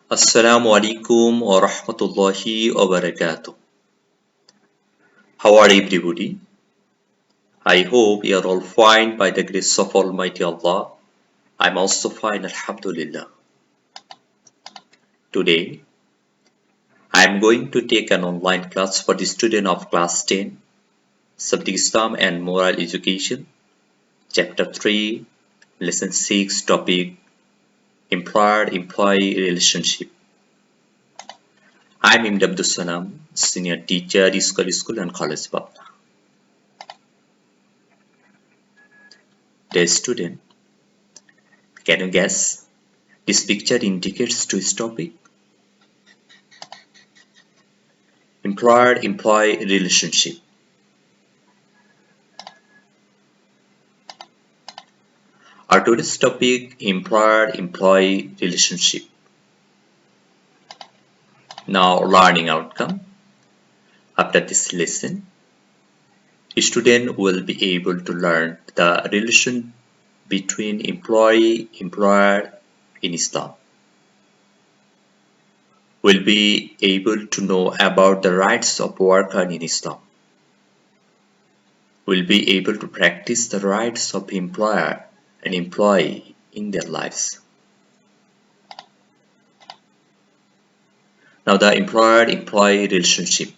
Assalamu alaikum wa rahmatullahi wa barakatuh. How are everybody? I hope you are all fine by the grace of Almighty Allah. I'm also fine, Alhamdulillah. Today, I'm going to take an online class for the student of class 10, Subject Islam and Moral Education, Chapter 3, Lesson 6, topic Employer-Employee Relationship. I'm Imd Abdus Salam, Senior Teacher, School and College Babna. Dear student, can you guess? This picture indicates to this topic. Employer-employee relationship. Our today's topic, employer-employee relationship. Now, learning outcome. After this lesson, a student will be able to learn the relation between employer in Islam. Will be able to know about the rights of worker in Islam. Will be able to practice the rights of employer and employee in their lives. Now the employer-employee relationship.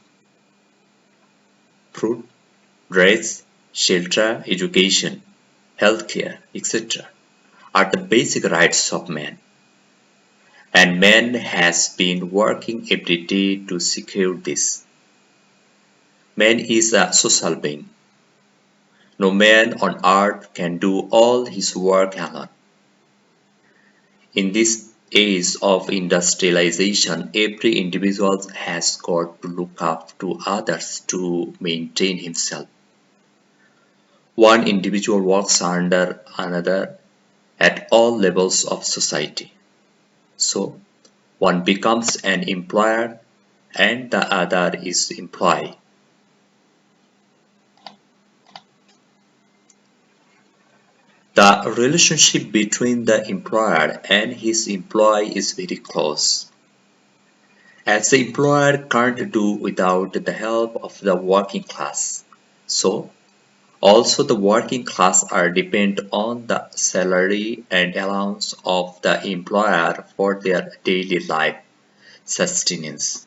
Food, dress, shelter, education, healthcare, etc. are the basic rights of man. And man has been working every day to secure this. Man is a social being. No man on earth can do all his work alone. In this age of industrialization, every individual has got to look up to others to maintain himself. One individual works under another at all levels of society. So, one becomes an employer and the other is employee. The relationship between the employer and his employee is very close, as the employer can't do without the help of the working class. So, also the working class are dependent on the salary and allowance of the employer for their daily life sustenance.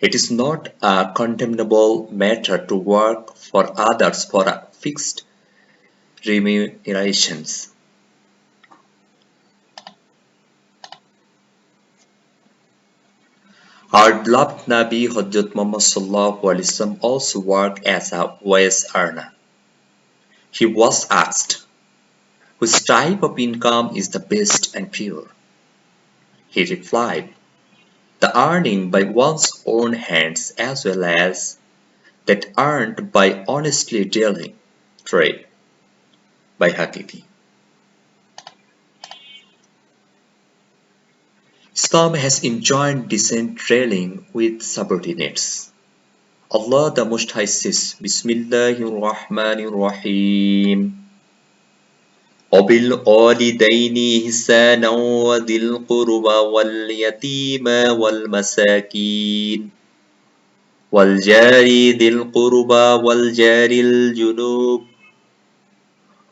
It is not a condemnable matter to work for others for a fixed remunerations. Our beloved Nabi Hajjat Muhammad Sallallahu Alaihi Wasallam also worked as a wage earner. He was asked, which type of income is the best and pure? He replied, the earning by one's own hands as well as that earned by honestly dealing trade by Hakiki. Islam has enjoined decent dealing with subordinates. Allah the Most High says, Bismillahir Rahmanir Rahim. وبالوالدين إحسانا وذي القربى واليتيم والمساكين والجار ذي القربى والجار الجنوب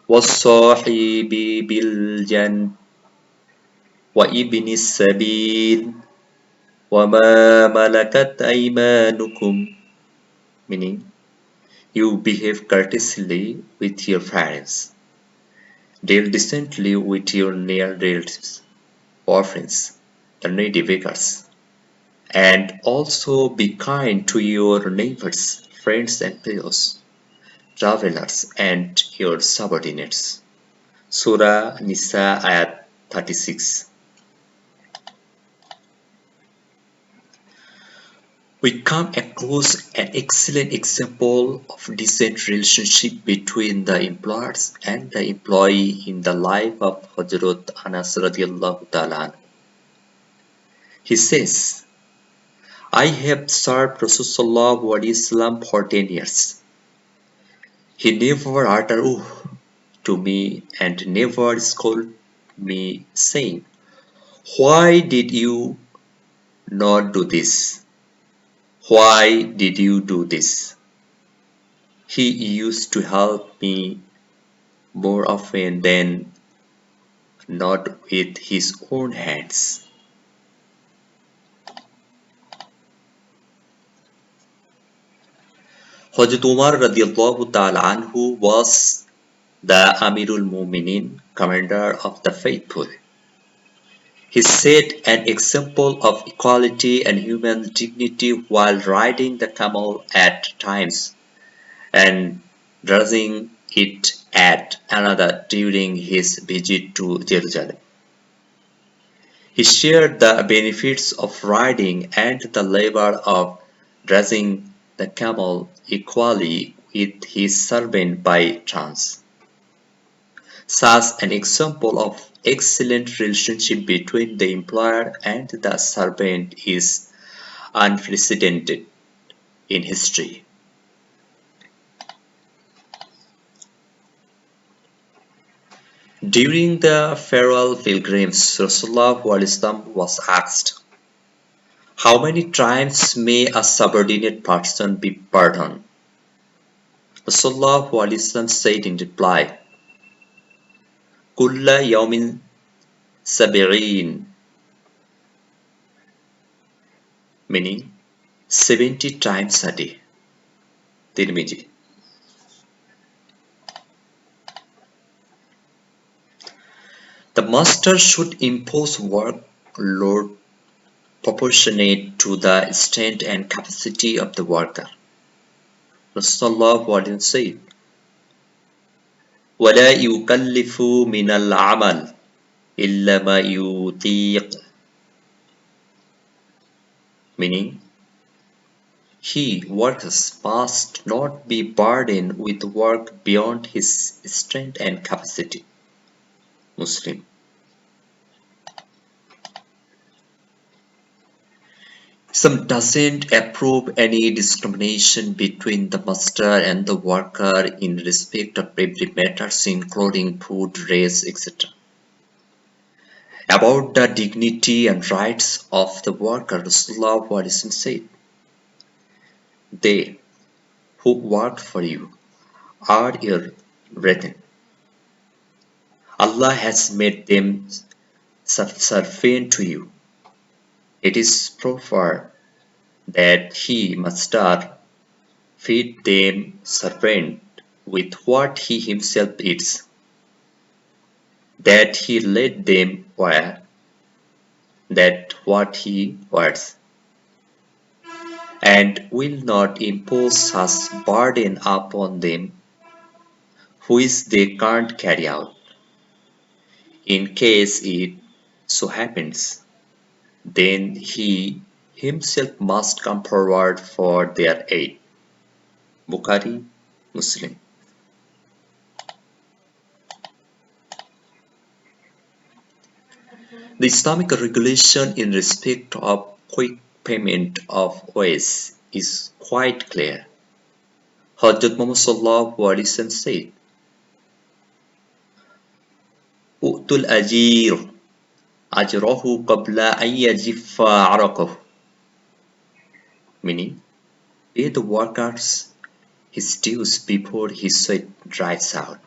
والصاحب بالجنب وابن السبيل وما ملكت أيمانكم, meaning you behave courteously with your parents, deal decently with your near relatives, orphans, the needy beggars, and also be kind to your neighbors, friends and fellows, travelers and your subordinates. Surah Nisa ayat 36. We come across an excellent example of decent relationship between the employers and the employee in the life of Hazrat Anas radiallahu ta'ala. He says, I have served Rasulullah for 10 years. He never uttered to me and never scolded me, saying, Why did you not do this? Why did you do this? He used to help me more often than not with his own hands. Hazrat Umar radiallahu ta'ala anhu was the Amirul Mu'minin, commander of the faithful. He set an example of equality and human dignity while riding the camel at times and dressing it at another during his visit to Jerusalem. He shared the benefits of riding and the labor of dressing the camel equally with his servant by chance. Such an example of excellent relationship between the employer and the servant is unprecedented in history. During the farewell pilgrims, Rasulullah was asked, how many times may a subordinate person be pardoned? Rasulullah said in reply, Kulla yawmin sabi'in, meaning 70 times a day. Tirmidhi. The master should impose workload proportionate to the strength and capacity of the worker. Rasulullah said, وَلَا يُكَلِّفُ مِنَ الْعَمَلِ إِلَّا مَا يُطِيقُ, meaning he, workers, must not be burdened with work beyond his strength and capacity. Muslim. Islam doesn't approve any discrimination between the master and the worker in respect of every matters including food, race, etc. About the dignity and rights of the worker, Rasulullah said, they who work for you are your brethren. Allah has made them subservient to you. It is proper that he, master, feed them servant with what he himself eats, that he let them wear that what he wears, and will not impose such burden upon them which they can't carry out. In case it so happens, then he himself must come forward for their aid. Bukhari, Muslim. The Islamic regulation in respect of quick payment of wages is quite clear. Hazrat Muhammad said, "U'tul ajir ajrahu qabla an yajiffa araqahu," meaning pay the workers his dues before his sweat dries out.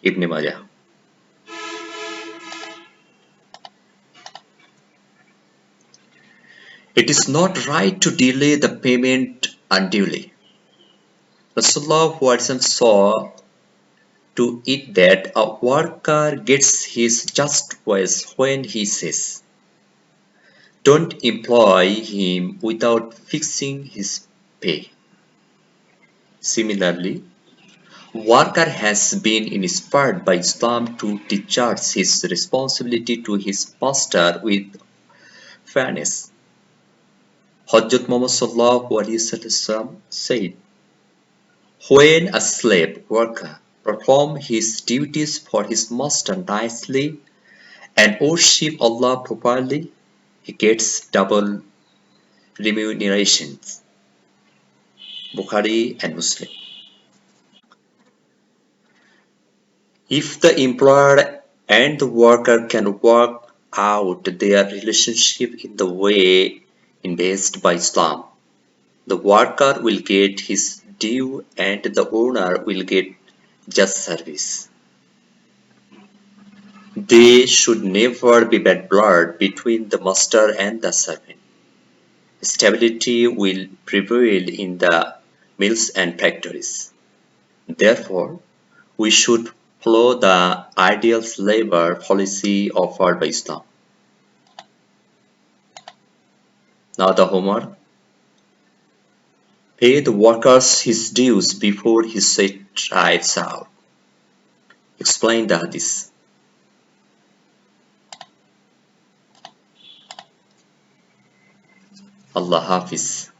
Ibn Majah. It is not right to delay the payment unduly. Rasulullah saw to it that a worker gets his just wage when he says, don't employ him without fixing his pay. Similarly, worker has been inspired by Islam to discharge his responsibility to his master with fairness. Hazrat Muhammad said, when a slave worker performs his duties for his master nicely and worship Allah properly, he gets double remunerations. Bukhari and Muslim. If the employer and the worker can work out their relationship in the way endorsed by Islam. The worker will get his due and the owner will get just service. There should never be bad blood between the master and the servant. Stability will prevail in the mills and factories. Therefore, we should follow the ideal labor policy offered by Islam. Now the homework. Pay the workers his dues before his sweat drives out. Explain the hadith. Allah Hafiz.